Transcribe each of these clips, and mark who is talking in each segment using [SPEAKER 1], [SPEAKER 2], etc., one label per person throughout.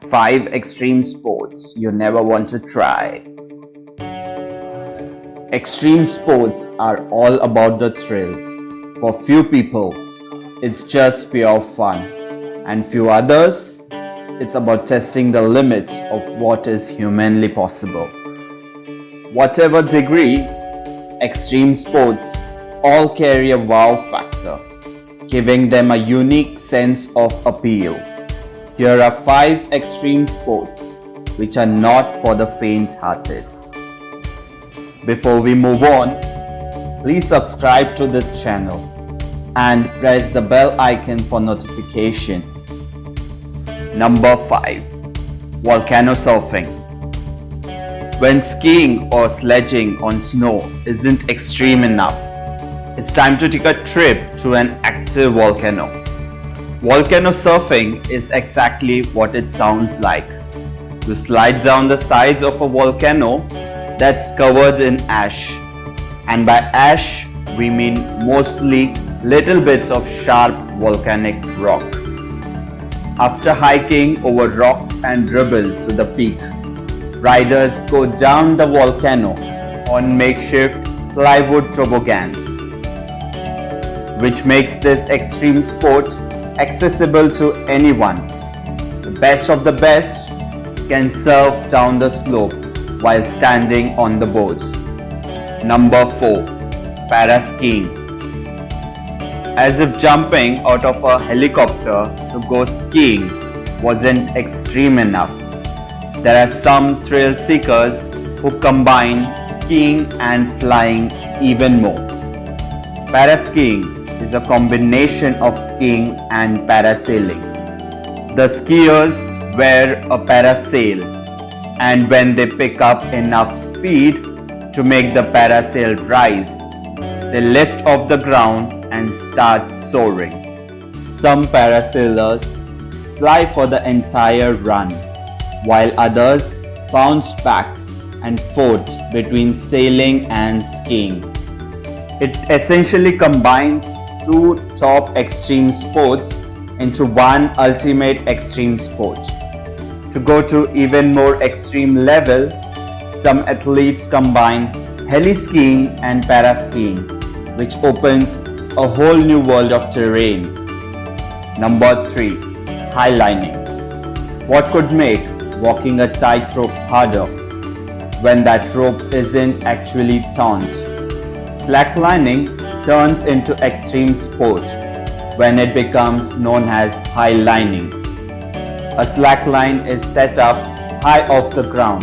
[SPEAKER 1] 5 extreme sports you never want to try. Extreme sports are all about the thrill. For few people, it's just pure fun, and few others, it's about testing the limits of what is humanly possible. Whatever degree, extreme sports all carry a wow factor, giving them a unique sense of appeal. Here are 5 extreme sports which are not for the faint-hearted. Before we move on, please subscribe to this channel and press the bell icon for notification. Number 5. Volcano surfing. When skiing or sledging on snow isn't extreme enough, it's time to take a trip to an active volcano. Volcano surfing is exactly what it sounds like. You slide down the sides of a volcano that's covered in ash. And by ash, we mean mostly little bits of sharp volcanic rock. After hiking over rocks and rubble to the peak, riders go down the volcano on makeshift plywood toboggans, which makes this extreme sport accessible to anyone. The best of the best can surf down the slope while standing on the board. Number 4. Paraskiing. As if jumping out of a helicopter to go skiing wasn't extreme enough, there are some thrill seekers who combine skiing and flying even more. Paraskiing is a combination of skiing and parasailing. The skiers wear a parasail, and when they pick up enough speed to make the parasail rise, they lift off the ground and start soaring. Some parasailers fly for the entire run, while others bounce back and forth between sailing and skiing. It essentially combines 2 top extreme sports into one ultimate extreme sport. To go to even more extreme level, some athletes combine heli-skiing and paraskiing, which opens a whole new world of terrain. Number 3. Highlining. What could make walking a tightrope harder when that rope isn't actually taut? Slacklining turns into extreme sport when it becomes known as highlining. A slackline is set up high off the ground,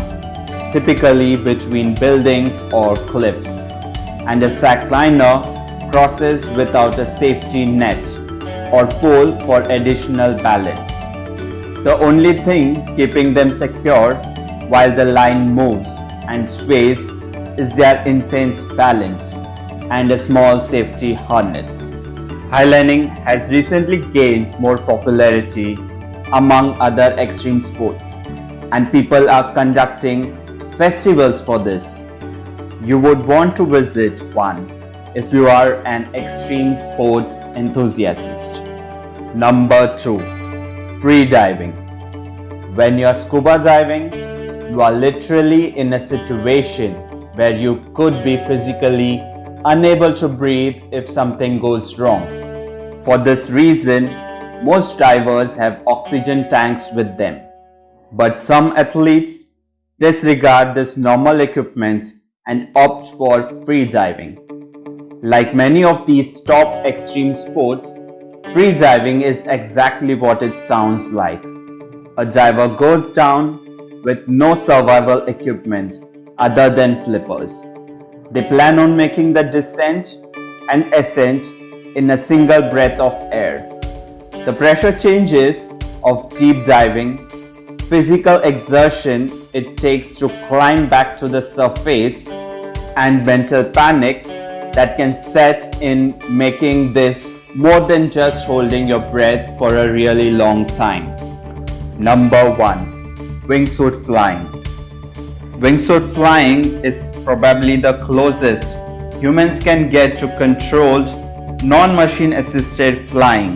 [SPEAKER 1] typically between buildings or cliffs, and a slackliner crosses without a safety net or pole for additional balance. The only thing keeping them secure while the line moves and sways is their intense balance and a small safety harness. Highlining has recently gained more popularity among other extreme sports, and people are conducting festivals for this. You would want to visit one if you are an extreme sports enthusiast. Number 2. Freediving. When you are scuba diving, you are literally in a situation where you could be physically unable to breathe if something goes wrong. For this reason, most divers have oxygen tanks with them. But some athletes disregard this normal equipment and opt for freediving. Like many of these top extreme sports, freediving is exactly what it sounds like. A diver goes down with no survival equipment other than flippers. They plan on making the descent and ascent in a single breath of air. The pressure changes of deep diving, physical exertion it takes to climb back to the surface, and mental panic that can set in making this more than just holding your breath for a really long time. Number 1. Wingsuit Flying. Wingsuit flying is probably the closest humans can get to controlled, non-machine assisted flying.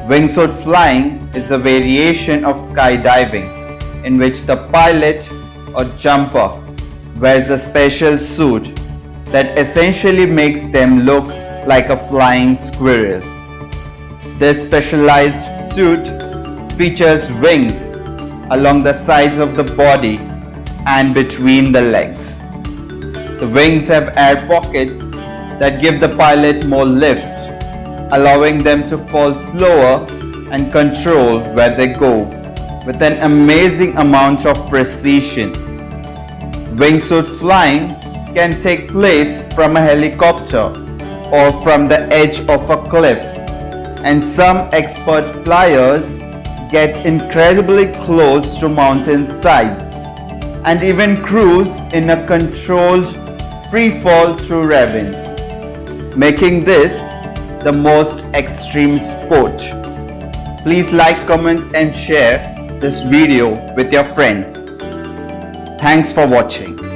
[SPEAKER 1] Wingsuit flying is a variation of skydiving in which the pilot or jumper wears a special suit that essentially makes them look like a flying squirrel. This specialized suit features wings along the sides of the body and between the legs. The wings have air pockets that give the pilot more lift, allowing them to fall slower and control where they go with an amazing amount of precision. Wingsuit flying can take place from a helicopter or from the edge of a cliff, and some expert flyers get incredibly close to mountain sides and even cruise in a controlled free fall through ravines, making this the most extreme sport. Please like, comment and share this video with your friends. Thanks for watching.